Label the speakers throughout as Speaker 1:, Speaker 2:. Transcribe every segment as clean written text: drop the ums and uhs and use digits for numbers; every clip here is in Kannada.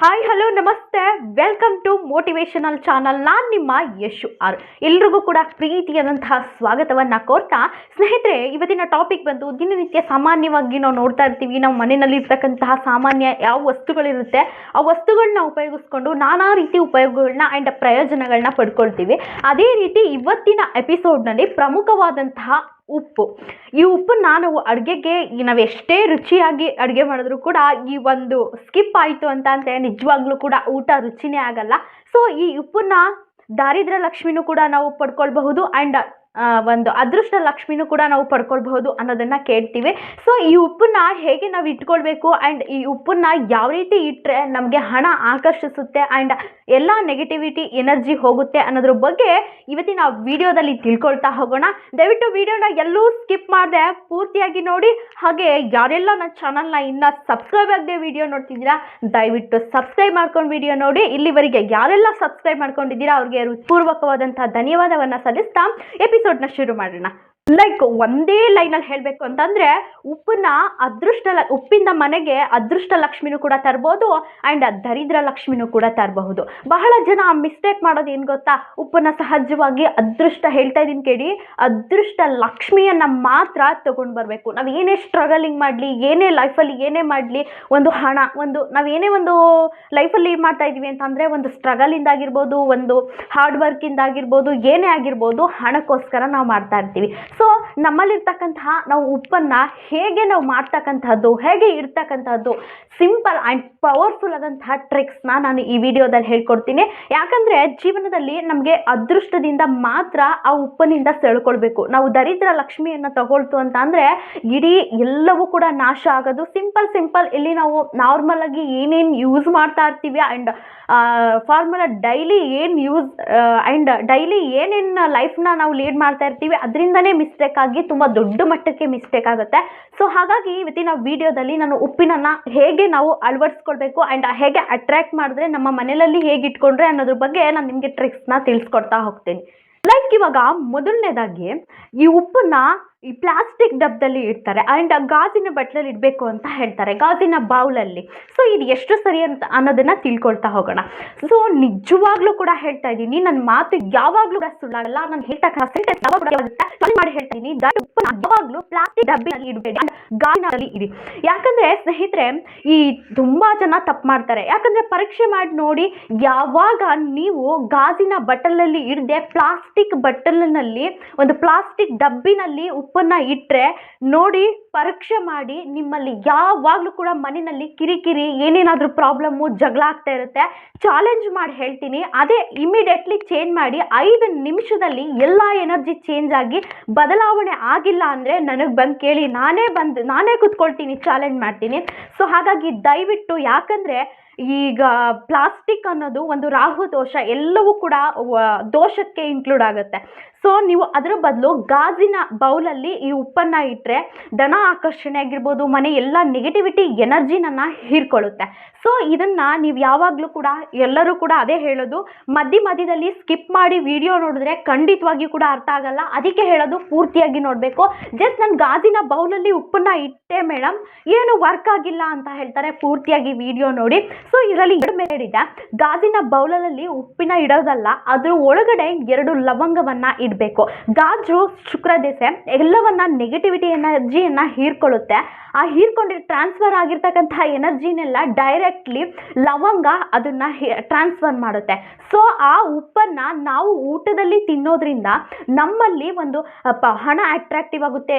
Speaker 1: ಹಾಯ್ ಹಲೋ ನಮಸ್ತೆ, ವೆಲ್ಕಮ್ ಟು ಮೋಟಿವೇಶನಲ್ ಚಾನಲ್. ನಾನು ನಿಮ್ಮ ಯಶು ಆರ್. ಎಲ್ರಿಗೂ ಕೂಡ ಪ್ರೀತಿಯಾದಂತಹ ಸ್ವಾಗತವನ್ನು ಕೋರ್ತಾ, ಸ್ನೇಹಿತರೆ, ಇವತ್ತಿನ ಟಾಪಿಕ್ ಬಂದು ದಿನನಿತ್ಯ ಸಾಮಾನ್ಯವಾಗಿ ನಾವು ನೋಡ್ತಾ ಇರ್ತೀವಿ. ನಾವು ಮನೆಯಲ್ಲಿ ಇರ್ತಕ್ಕಂತಹ ಸಾಮಾನ್ಯ ಯಾವ ವಸ್ತುಗಳಿರುತ್ತೆ ಆ ವಸ್ತುಗಳನ್ನ ಉಪಯೋಗಿಸ್ಕೊಂಡು ನಾನಾ ರೀತಿ ಉಪಯೋಗಗಳನ್ನ ಆ್ಯಂಡ್ ಪ್ರಯೋಜನಗಳನ್ನ ಪಡ್ಕೊಳ್ತೀವಿ. ಅದೇ ರೀತಿ ಇವತ್ತಿನ ಎಪಿಸೋಡ್ನಲ್ಲಿ ಪ್ರಮುಖವಾದಂತಹ ಉಪ್ಪು. ಈ ಉಪ್ಪನ್ನ ನಾವು ಅಡುಗೆಗೆ ನಾವು ಎಷ್ಟೇ ರುಚಿಯಾಗಿ ಅಡುಗೆ ಮಾಡಿದ್ರು ಕೂಡ ಈ ಒಂದು ಸ್ಕಿಪ್ ಆಯಿತು ಅಂತ ಅಂದರೆ ನಿಜವಾಗ್ಲೂ ಕೂಡ ಊಟ ರುಚಿನೇ ಆಗಲ್ಲ. ಸೊ ಈ ಉಪ್ಪನ್ನ ದಾರಿದ್ರ್ಯ ಲಕ್ಷ್ಮಿನೂ ಕೂಡ ನಾವು ಪಡ್ಕೊಳ್ಬಹುದು ಆ್ಯಂಡ್ ಒಂದು ಅದೃಷ್ಟ ಲಕ್ಷ್ಮಿನೂ ಕೂಡ ನಾವು ಪಡ್ಕೊಳ್ಬಹುದು ಅನ್ನೋದನ್ನು ಕೇಳ್ತೀವಿ. ಸೊ ಈ ಉಪ್ಪನ್ನ ಹೇಗೆ ನಾವು ಇಟ್ಕೊಳ್ಬೇಕು ಆ್ಯಂಡ್ ಈ ಉಪ್ಪನ್ನ ಯಾವ ರೀತಿ ಇಟ್ಟರೆ ನಮಗೆ ಹಣ ಆಕರ್ಷಿಸುತ್ತೆ ಆ್ಯಂಡ್ ಎಲ್ಲ ನೆಗೆಟಿವಿಟಿ ಎನರ್ಜಿ ಹೋಗುತ್ತೆ ಅನ್ನೋದ್ರ ಬಗ್ಗೆ ಇವತ್ತಿನ ವಿಡಿಯೋದಲ್ಲಿ ತಿಳ್ಕೊಳ್ತಾ ಹೋಗೋಣ. ದಯವಿಟ್ಟು ವಿಡಿಯೋನ ಎಲ್ಲೂ ಸ್ಕಿಪ್ ಮಾಡದೆ ಪೂರ್ತಿಯಾಗಿ ನೋಡಿ. ಹಾಗೆ ಯಾರೆಲ್ಲ ನನ್ನ ಚಾನಲ್ನ ಇನ್ನೂ ಸಬ್ಸ್ಕ್ರೈಬ್ ಆಗದೆ ವಿಡಿಯೋ ನೋಡ್ತಿದ್ದೀರಾ, ದಯವಿಟ್ಟು ಸಬ್ಸ್ಕ್ರೈಬ್ ಮಾಡ್ಕೊಂಡು ವಿಡಿಯೋ ನೋಡಿ. ಇಲ್ಲಿವರೆಗೆ ಯಾರೆಲ್ಲ ಸಬ್ಸ್ಕ್ರೈಬ್ ಮಾಡ್ಕೊಂಡಿದ್ದೀರಾ ಅವ್ರಿಗೆ ಹೃತ್ಪೂರ್ವಕವಾದಂಥ ಧನ್ಯವಾದವನ್ನು ಸಲ್ಲಿಸ್ತಾ ಎಪಿಸೋಡ್ನ ಶುರು ಮಾಡೋಣ. ಒಂದೇ ಲೈನಲ್ಲಿ ಹೇಳಬೇಕು ಅಂತಂದರೆ, ಉಪ್ಪಿಂದ ಮನೆಗೆ ಅದೃಷ್ಟ ಲಕ್ಷ್ಮಿನೂ ಕೂಡ ತರ್ಬೋದು ಆ್ಯಂಡ್ ದರಿದ್ರ ಲಕ್ಷ್ಮಿನೂ ಕೂಡ ತರಬಹುದು. ಬಹಳ ಜನ ಮಿಸ್ಟೇಕ್ ಮಾಡೋದು ಏನು ಗೊತ್ತಾ, ಉಪ್ಪನ್ನು ಸಹಜವಾಗಿ ಅದೃಷ್ಟ ಹೇಳ್ತಾ ಇದ್ದೀನಿ ಕೇಳಿ, ಅದೃಷ್ಟ ಲಕ್ಷ್ಮಿಯನ್ನು ಮಾತ್ರ ತೊಗೊಂಡು ಬರಬೇಕು. ನಾವು ಏನೇ ಸ್ಟ್ರಗಲಿಂಗ್ ಮಾಡಲಿ, ಏನೇ ಲೈಫಲ್ಲಿ ಏನೇ ಮಾಡಲಿ, ಒಂದು ಹಣ, ನಾವೇನೇ ಒಂದು ಲೈಫಲ್ಲಿ ಏನು ಮಾಡ್ತಾ ಇದ್ದೀವಿ ಅಂತಂದರೆ, ಒಂದು ಸ್ಟ್ರಗಲಿಂದಾಗಿರ್ಬೋದು, ಒಂದು ಹಾರ್ಡ್ ವರ್ಕಿಂದಾಗಿರ್ಬೋದು, ಏನೇ ಆಗಿರ್ಬೋದು, ಹಣಕ್ಕೋಸ್ಕರ ನಾವು ಮಾಡ್ತಾ ಇರ್ತೀವಿ. ಸೊ ನಮ್ಮಲ್ಲಿರ್ತಕ್ಕಂತಹ ನಾವು ಉಪ್ಪನ್ನು ಹೇಗೆ ನಾವು ಮಾಡ್ತಕ್ಕಂಥದ್ದು, ಹೇಗೆ ಇಡ್ತಕ್ಕಂಥದ್ದು, ಸಿಂಪಲ್ ಆ್ಯಂಡ್ ಪವರ್ಫುಲ್ ಆದಂತಹ ಟ್ರಿಕ್ಸ್ನ ನಾನು ಈ ವಿಡಿಯೋದಲ್ಲಿ ಹೇಳ್ಕೊಡ್ತೀನಿ. ಯಾಕಂದರೆ ಜೀವನದಲ್ಲಿ ನಮಗೆ ಅದೃಷ್ಟದಿಂದ ಮಾತ್ರ ಆ ಉಪ್ಪಿನಿಂದ ಸೆಳ್ಕೊಳ್ಬೇಕು. ನಾವು ದರಿದ್ರ ಲಕ್ಷ್ಮಿಯನ್ನು ತಗೊಳ್ತು ಅಂತ ಅಂದರೆ ಇಡೀ ಎಲ್ಲವೂ ಕೂಡ ನಾಶ ಆಗೋದು. ಸಿಂಪಲ್ ಇಲ್ಲಿ ನಾವು ನಾರ್ಮಲ್ ಆಗಿ ಏನೇನು ಯೂಸ್ ಮಾಡ್ತಾ ಇರ್ತೀವಿ ಆ್ಯಂಡ್ ಫಾರ್ಮುಲಾ ಡೈಲಿ ಏನು ಯೂಸ್ ಆ್ಯಂಡ್ ಡೈಲಿ ಏನೇನು ಲೈಫ್ನ ನಾವು ಲೀಡ್ ಮಾಡ್ತಾ ಇರ್ತೀವಿ ಅದರಿಂದನೇ ಮಿಸ್ಟೇಕ್ ಆಗಿ ತುಂಬ ದೊಡ್ಡ ಮಟ್ಟಕ್ಕೆ ಮಿಸ್ಟೇಕ್ ಆಗುತ್ತೆ. ಸೊ ಹಾಗಾಗಿ ಇವತ್ತಿನ ವಿಡಿಯೋದಲ್ಲಿ ನಾನು ಉಪ್ಪಿನನ್ನು ಹೇಗೆ ನಾವು ಅಳವಡಿಸ್ಕೊಳ್ಬೇಕು ಆ್ಯಂಡ್ ಹೇಗೆ ಅಟ್ರ್ಯಾಕ್ಟ್ ಮಾಡಿದ್ರೆ ನಮ್ಮ ಮನೆಯಲ್ಲಿ ಹೇಗೆ ಇಟ್ಕೊಂಡ್ರೆ ಅನ್ನೋದ್ರ ಬಗ್ಗೆ ನಾನು ನಿಮಗೆ ಟ್ರಿಕ್ಸ್ನ ತಿಳಿಸ್ಕೊಡ್ತಾ ಹೋಗ್ತೀನಿ. ಇವಾಗ ಮೊದಲನೇದಾಗಿ ಈ ಉಪ್ಪನ್ನ ಈ ಪ್ಲಾಸ್ಟಿಕ್ ಡಬ್ಬದಲ್ಲಿ ಇಡ್ತಾರೆ ಆ್ಯಂಡ್ ಗಾಜಿನ ಬಟ್ಲಲ್ಲಿ ಇಡಬೇಕು ಅಂತ ಹೇಳ್ತಾರೆ, ಗಾಜಿನ ಬೌಲಲ್ಲಿ. ಸೊ ಇದು ಎಷ್ಟು ಸರಿ ಅಂತ ಅನ್ನೋದನ್ನು ತಿಳ್ಕೊಳ್ತಾ ಹೋಗೋಣ. ಸೊ ನಿಜವಾಗ್ಲೂ ಕೂಡ ಹೇಳ್ತಾ ಇದ್ದೀನಿ, ನನ್ನ ಮಾತು ಯಾವಾಗಲೂ ಕೂಡ ಸುಳ್ಳಾಗಲ್ಲ. ನಾನು ಮಾಡಿ ಹೇಳ್ತಾ ಇದ್ದೀನಿ, ಯಾವಾಗಲೂ ಪ್ಲಾಸ್ಟಿಕ್ ಡಬ್ಬಿನಲ್ಲಿ ಇಡಬೇಡಿ, ಗಾಜಿನಲ್ಲಿ ಇಡಿ. ಯಾಕಂದರೆ ಸ್ನೇಹಿತರೆ, ಈ ತುಂಬ ಜನ ತಪ್ಪು ಮಾಡ್ತಾರೆ. ಯಾಕಂದರೆ ಪರೀಕ್ಷೆ ಮಾಡಿ ನೋಡಿ, ಯಾವಾಗ ನೀವು ಗಾಜಿನ ಬಟ್ಟಲಲ್ಲಿ ಇಡದೆ ಪ್ಲಾಸ್ಟಿಕ್ ಬಟ್ಟಲಿನಲ್ಲಿ ಒಂದು ಪ್ಲಾಸ್ಟಿಕ್ ಡಬ್ಬಿನಲ್ಲಿ ಉಪ್ಪನ್ನು ಇಟ್ಟರೆ ನೋಡಿ, ಪರೀಕ್ಷೆ ಮಾಡಿ, ನಿಮ್ಮಲ್ಲಿ ಯಾವಾಗಲೂ ಕೂಡ ಮನೆಯಲ್ಲಿ ಕಿರಿಕಿರಿ, ಏನೇನಾದರೂ ಪ್ರಾಬ್ಲಮ್ಮು, ಜಗಳ ಆಗ್ತಾ ಇರುತ್ತೆ. ಚಾಲೆಂಜ್ ಮಾಡಿ ಹೇಳ್ತೀನಿ, ಅದೇ ಇಮಿಡಿಯೇಟ್ಲಿ ಚೇಂಜ್ ಮಾಡಿ 5 ನಿಮಿಷದಲ್ಲಿ ಎಲ್ಲ ಎನರ್ಜಿ ಚೇಂಜ್ ಆಗಿ ಬದಲಾವಣೆ ಆಗಿಲ್ಲ ಅಂದರೆ ನನಗೆ ಬಂದು ಕೇಳಿ, ನಾನೇ ಕೂತ್ಕೊಳ್ತೀನಿ, ಚಾಲೆಂಜ್ ಮಾಡ್ತೀನಿ. ಸೊ ಹಾಗಾಗಿ ದಯವಿಟ್ಟು, ಯಾಕಂದರೆ ಈಗ ಪ್ಲಾಸ್ಟಿಕ್ ಅನ್ನೋದು ಒಂದು ರಾಹು ದೋಷ, ಎಲ್ಲವೂ ಕೂಡ ದೋಷಕ್ಕೆ ಇನ್ಕ್ಲೂಡ್ ಆಗುತ್ತೆ. ಸೊ ನೀವು ಅದರ ಬದಲು ಗಾಜಿನ ಬೌಲಲ್ಲಿ ಈ ಉಪ್ಪನ್ನು ಇಟ್ಟರೆ ಧನ ಆಕರ್ಷಣೆ ಆಗಿರ್ಬೋದು, ಮನೆ ಎಲ್ಲ ನೆಗೆಟಿವಿಟಿ ಎನರ್ಜಿನನ್ನು ಹೀರ್ಕೊಳ್ಳುತ್ತೆ. ಸೊ ಇದನ್ನು ನೀವು ಯಾವಾಗಲೂ ಕೂಡ, ಎಲ್ಲರೂ ಕೂಡ ಅದೇ ಹೇಳೋದು, ಮಧ್ಯದಲ್ಲಿ ಸ್ಕಿಪ್ ಮಾಡಿ ವಿಡಿಯೋ ನೋಡಿದ್ರೆ ಖಂಡಿತವಾಗಿಯೂ ಕೂಡ ಅರ್ಥ ಆಗಲ್ಲ. ಅದಕ್ಕೆ ಹೇಳೋದು, ಪೂರ್ತಿಯಾಗಿ ನೋಡಬೇಕು. ಜಸ್ಟ್ ನಾನು ಗಾಜಿನ ಬೌಲಲ್ಲಿ ಉಪ್ಪನ್ನು ಇಟ್ಟೆ ಮೇಡಮ್, ಏನು ವರ್ಕ್ ಆಗಿಲ್ಲ ಅಂತ ಹೇಳ್ತಾರೆ, ಪೂರ್ತಿಯಾಗಿ ವಿಡಿಯೋ ನೋಡಿ. ಸೊ ಇದರಲ್ಲಿ 2 ಮೆಥಡ್ ಇದೆ. ಗಾಜಿನ ಬೌಲಲ್ಲಿ ಉಪ್ಪಿನ ಇಡೋದಲ್ಲ, ಅದ್ರ ಒಳಗಡೆ 2 ಲವಂಗವನ್ನು ಇಡಬೇಕು. ಗಾಜು ಶುಕ್ರ ದೆಸೆ ಎಲ್ಲವನ್ನ ನೆಗೆಟಿವಿಟಿ ಎನರ್ಜಿಯನ್ನು ಹೀರ್ಕೊಳ್ಳುತ್ತೆ. ಆ ಹೀರ್ಕೊಂಡಿರೋ ಟ್ರಾನ್ಸ್ಫರ್ ಆಗಿರ್ತಕ್ಕಂತಹ ಎನರ್ಜಿನೆಲ್ಲ ಡೈರೆಕ್ಟ್ಲಿ ಲವಂಗ ಅದನ್ನು ಟ್ರಾನ್ಸ್ಫರ್ ಮಾಡುತ್ತೆ. ಸೊ ಆ ಉಪ್ಪನ್ನು ನಾವು ಊಟದಲ್ಲಿ ತಿನ್ನೋದ್ರಿಂದ ನಮ್ಮಲ್ಲಿ ಒಂದು ಹಣ ಅಟ್ರಾಕ್ಟಿವ್ ಆಗುತ್ತೆ.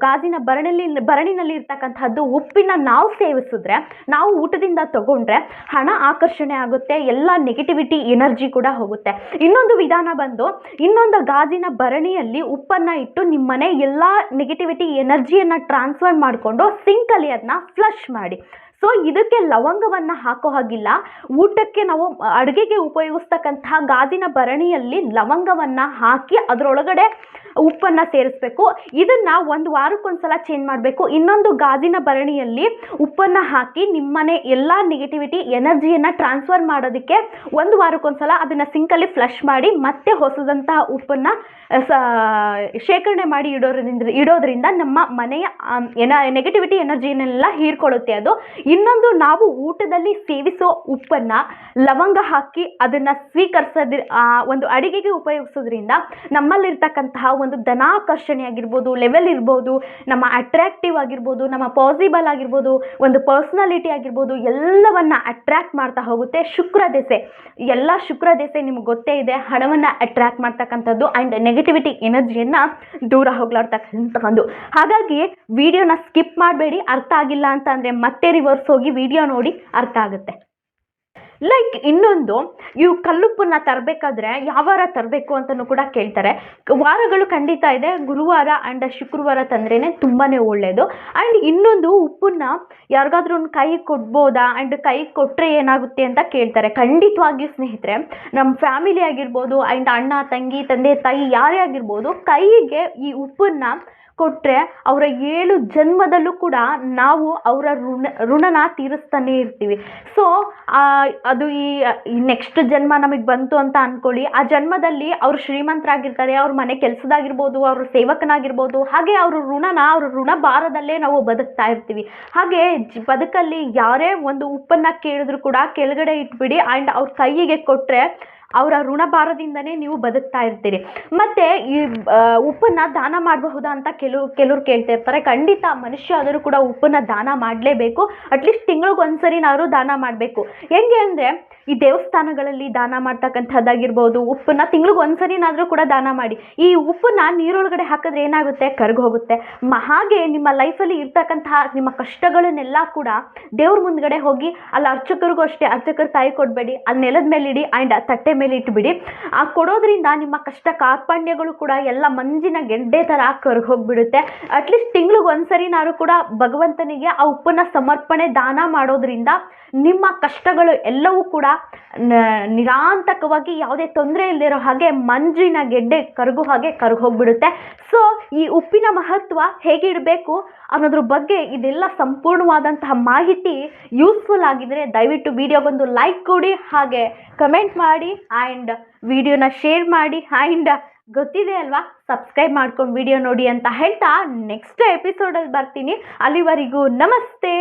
Speaker 1: ಗಾಜಿನ ಭರಣಿನಲ್ಲಿ ಇರ್ತಕ್ಕಂಥದ್ದು ಉಪ್ಪಿನ ನಾವು ಸೇವಿಸಿದ್ರೆ, ನಾವು ಊಟದಿಂದ ತಗೊಂಡ್ರೆ ಹಣ ಆಕರ್ಷಣೆ ಆಗುತ್ತೆ, ಎಲ್ಲ ನೆಗೆಟಿವಿಟಿ ಎನರ್ಜಿ ಕೂಡ ಹೋಗುತ್ತೆ. ಇನ್ನೊಂದು ವಿಧಾನ ಬಂದು, ಇನ್ನೊಂದು ಗಾಜಿನ ಭರಣಿಯಲ್ಲಿ ಉಪ್ಪನ್ನು ಇಟ್ಟು ನಿಮ್ಮನೆ ಎಲ್ಲ ನೆಗೆಟಿವಿಟಿ ಎನರ್ಜಿಯನ್ನು ಟ್ರಾನ್ಸ್ಫರ್ ಮಾಡಿಕೊಂಡು ಸಿಂಕಲ್ಲಿ ಅದನ್ನ ಫ್ಲಶ್ ಮಾಡಿ. ಸೊ ಇದಕ್ಕೆ ಲವಂಗವನ್ನು ಹಾಕೋ ಹಾಗಿಲ್ಲ. ಊಟಕ್ಕೆ ನಾವು ಅಡುಗೆಗೆ ಉಪಯೋಗಿಸ್ತಕ್ಕಂತಹ ಗಾಜಿನ ಭರಣಿಯಲ್ಲಿ ಲವಂಗವನ್ನು ಹಾಕಿ ಅದರೊಳಗಡೆ ಉಪ್ಪನ್ನು ಸೇರಿಸ್ಬೇಕು. ಇದನ್ನು 1 ವಾರಕ್ಕೊಂದ್ಸಲ ಚೇಂಜ್ ಮಾಡಬೇಕು. ಇನ್ನೊಂದು ಗಾಜಿನ ಭರಣಿಯಲ್ಲಿ ಉಪ್ಪನ್ನು ಹಾಕಿ ನಿಮ್ಮನೆ ಎಲ್ಲ ನೆಗೆಟಿವಿಟಿ ಎನರ್ಜಿಯನ್ನು ಟ್ರಾನ್ಸ್ಫರ್ ಮಾಡೋದಕ್ಕೆ 1 ವಾರಕ್ಕೊಂದ್ಸಲ ಅದನ್ನು ಸಿಂಕಲ್ಲಿ ಫ್ಲಶ್ ಮಾಡಿ ಮತ್ತೆ ಹೊಸದಂತಹ ಉಪ್ಪನ್ನು ಶೇಖರಣೆ ಮಾಡಿ ಇಡೋದ್ರಿಂದ ನಮ್ಮ ಮನೆಯ ನೆಗೆಟಿವಿಟಿ ಎನರ್ಜಿನೆಲ್ಲ ಹೀರ್ಕೊಳ್ಳುತ್ತೆ. ಅದು ಇನ್ನೊಂದು, ನಾವು ಊಟದಲ್ಲಿ ಸೇವಿಸೋ ಉಪ್ಪನ್ನು ಲವಂಗ ಹಾಕಿ ಅದನ್ನು ಒಂದು ಅಡಿಗೆಗೆ ಉಪಯೋಗಿಸೋದ್ರಿಂದ ನಮ್ಮಲ್ಲಿರ್ತಕ್ಕಂತಹ ಒಂದು ಧನಾಕರ್ಷಣೆ ಆಗಿರ್ಬೋದು, ಲೆವೆಲ್ ಇರ್ಬೋದು, ನಮ್ಮ ಅಟ್ರಾಕ್ಟಿವ್ ಆಗಿರ್ಬೋದು, ನಮ್ಮ ಪಾಸಿಬಲ್ ಆಗಿರ್ಬೋದು, ಒಂದು ಪರ್ಸ್ನಾಲಿಟಿ ಆಗಿರ್ಬೋದು, ಎಲ್ಲವನ್ನ ಅಟ್ರಾಕ್ಟ್ ಮಾಡ್ತಾ ಹೋಗುತ್ತೆ. ಶುಕ್ರ ದೆಸೆ ನಿಮ್ಗೆ ಗೊತ್ತೇ ಇದೆ, ಹಣವನ್ನು ಅಟ್ರಾಕ್ಟ್ ಮಾಡ್ತಕ್ಕಂಥದ್ದು ಆ್ಯಂಡ್ ನೆಗೆಟಿವಿಟಿ ಎನರ್ಜಿಯನ್ನು ದೂರ ಹೋಗ್ಲಾಡ್ತಕ್ಕಂಥದ್ದು. ಹಾಗಾಗಿ ವಿಡಿಯೋನ ಸ್ಕಿಪ್ ಮಾಡಬೇಡಿ. ಅರ್ಥ ಆಗಿಲ್ಲ ಅಂತ ಅಂದರೆ ಮತ್ತೆ ರಿವರ್ಸ್ ಹೋಗಿ ವಿಡಿಯೋ ನೋಡಿ, ಅರ್ಥ ಆಗುತ್ತೆ. ಇನ್ನೊಂದು, ಇವು ಕಲ್ಲುಪ್ಪನ್ನ ತರಬೇಕಾದ್ರೆ ಯಾವ ವಾರ ತರಬೇಕು ಅಂತಲೂ ಕೂಡ ಕೇಳ್ತಾರೆ. ವಾರಗಳು ಖಂಡಿತ ಇದೆ. ಗುರುವಾರ ಆ್ಯಂಡ್ ಶುಕ್ರವಾರ ತಂದ್ರೇ ತುಂಬಾ ಒಳ್ಳೆಯದು. ಆ್ಯಂಡ್ ಇನ್ನೊಂದು, ಉಪ್ಪನ್ನ ಯಾರಿಗಾದ್ರೂ ಕೈ ಕೊಡ್ಬೋದಾ ಆ್ಯಂಡ್ ಕೈ ಕೊಟ್ಟರೆ ಏನಾಗುತ್ತೆ ಅಂತ ಕೇಳ್ತಾರೆ. ಖಂಡಿತವಾಗಿಯೂ ಸ್ನೇಹಿತರೆ, ನಮ್ಮ ಫ್ಯಾಮಿಲಿ ಆಗಿರ್ಬೋದು ಆ್ಯಂಡ್ ಅಣ್ಣ, ತಂಗಿ, ತಂದೆ, ತಾಯಿ ಯಾರೇ ಆಗಿರ್ಬೋದು, ಕೈಗೆ ಈ ಉಪ್ಪನ್ನ ಕೊಟ್ಟರೆ ಅವರ 7 ಜನ್ಮದಲ್ಲೂ ಕೂಡ ನಾವು ಅವರ ಋಣನ ತೀರಿಸ್ತಾನೆ ಇರ್ತೀವಿ. ಸೊ ಅದು ಈ ನೆಕ್ಸ್ಟ್ ಜನ್ಮ ನಮಗೆ ಬಂತು ಅಂತ ಅಂದ್ಕೊಳ್ಳಿ. ಆ ಜನ್ಮದಲ್ಲಿ ಅವರು ಶ್ರೀಮಂತರಾಗಿರ್ತಾರೆ, ಅವ್ರ ಮನೆ ಕೆಲಸದಾಗಿರ್ಬೋದು, ಅವ್ರ ಸೇವಕನಾಗಿರ್ಬೋದು. ಹಾಗೆ ಅವ್ರ ಋಣ ಭಾರದಲ್ಲೇ ನಾವು ಬದುಕ್ತಾ ಇರ್ತೀವಿ. ಹಾಗೆ ಬದುಕಲ್ಲಿ ಯಾರೇ ಒಂದು ಉಪ್ಪನ್ನು ಕೇಳಿದ್ರು ಕೂಡ ಕೆಳಗಡೆ ಇಟ್ಬಿಡಿ ಆ್ಯಂಡ್ ಅವ್ರ ಕೈಗೆ ಕೊಟ್ಟರೆ ಅವರ ಋಣ ಭಾರದಿಂದನೇ ನೀವು ಬದುಕ್ತಾ ಇರ್ತೀರಿ. ಮತ್ತು ಈ ಉಪ್ಪನ್ನು ದಾನ ಮಾಡಬಹುದಾ ಅಂತ ಕೆಲವ್ರು ಕೇಳ್ತಾ ಇರ್ತಾರೆ. ಖಂಡಿತ ಮನುಷ್ಯ ಆದರೂ ಕೂಡ ಉಪ್ಪನ್ನು ದಾನ ಮಾಡಲೇಬೇಕು. ಅಟ್ಲೀಸ್ಟ್ ತಿಂಗಳಿಗೆ ಒಂದ್ಸರಿನಾದ್ರು ದಾನ ಮಾಡಬೇಕು. ಹೆಂಗೆ ಅಂದರೆ, ಈ ದೇವಸ್ಥಾನಗಳಲ್ಲಿ ದಾನ ಮಾಡ್ತಕ್ಕಂಥದ್ದಾಗಿರ್ಬೋದು, ಉಪ್ಪನ್ನು ತಿಂಗಳಿಗೆ ಒಂದ್ಸರಿನಾದರೂ ಕೂಡ ದಾನ ಮಾಡಿ. ಈ ಉಪ್ಪನ್ನು ನೀರೊಳಗಡೆ ಹಾಕಿದ್ರೆ ಏನಾಗುತ್ತೆ, ಕರಗೋಗುತ್ತೆ. ಹಾಗೆ ನಿಮ್ಮ ಲೈಫಲ್ಲಿ ಇರ್ತಕ್ಕಂತಹ ನಿಮ್ಮ ಕಷ್ಟಗಳನ್ನೆಲ್ಲ ಕೂಡ ದೇವ್ರ ಮುಂದ್ಗಡೆ ಹೋಗಿ, ಅಲ್ಲಿ ಅರ್ಚಕರಿಗೂ ಅಷ್ಟೇ, ಅರ್ಚಕರು ಕೈ ಕೊಡಬೇಡಿ, ಅಲ್ಲಿ ನೆಲದ ಮೇಲೆ ಇಡಿ ಆ್ಯಂಡ್ ತಟ್ಟೆ ಮೇಲೆ ಇಟ್ಬಿಡಿ. ಆ ಕೊಡೋದ್ರಿಂದ ನಿಮ್ಮ ಕಷ್ಟ ಕಾರ್ಪಣ್ಯಗಳು ಕೂಡ ಎಲ್ಲ ಮಂಜಿನ ಗೆಡ್ಡೆ ಥರ ಕರಗೋಗ್ಬಿಡುತ್ತೆ. ಅಟ್ಲೀಸ್ಟ್ ತಿಂಗಳಿಗೆ ಒಂದ್ಸರಿನಾದ್ರು ಕೂಡ ಭಗವಂತನಿಗೆ ಆ ಉಪ್ಪನ್ನು ಸಮರ್ಪಣೆ ದಾನ ಮಾಡೋದ್ರಿಂದ ನಿಮ್ಮ ಕಷ್ಟಗಳು ಎಲ್ಲವೂ ಕೂಡ ನಿರಾಂತಕವಾಗಿ ಯಾವುದೇ ತೊಂದರೆ ಇಲ್ಲದಿರೋ ಹಾಗೆ ಮಂಜಿನ ಗೆಡ್ಡೆ ಕರಗೋ ಹಾಗೆ ಕರಗೋಗ್ಬಿಡುತ್ತೆ. ಸೊ ಈ ಉಪ್ಪಿನ ಮಹತ್ವ ಹೇಗೆ ಇಡಬೇಕು ಅನ್ನೋದ್ರ ಬಗ್ಗೆ ಇದೆಲ್ಲ ಸಂಪೂರ್ಣವಾದಂತಹ ಮಾಹಿತಿ ಯೂಸ್ಫುಲ್ ಆಗಿದ್ರೆ ದಯವಿಟ್ಟು ವಿಡಿಯೋಗೊಂದು ಲೈಕ್ ಕೊಡಿ, ಹಾಗೆ ಕಮೆಂಟ್ ಮಾಡಿ ಆ್ಯಂಡ್ ವಿಡಿಯೋನ ಶೇರ್ ಮಾಡಿ ಆ್ಯಂಡ್ ಗೊತ್ತಿದೆ ಅಲ್ವಾ, ಸಬ್ಸ್ಕ್ರೈಬ್ ಮಾಡ್ಕೊಂಡು ವಿಡಿಯೋ ನೋಡಿ ಅಂತ ಹೇಳ್ತಾ ನೆಕ್ಸ್ಟ್ ಎಪಿಸೋಡಲ್ಲಿ ಬರ್ತೀನಿ. ಅಲ್ಲಿವರೆಗೂ ನಮಸ್ತೆ.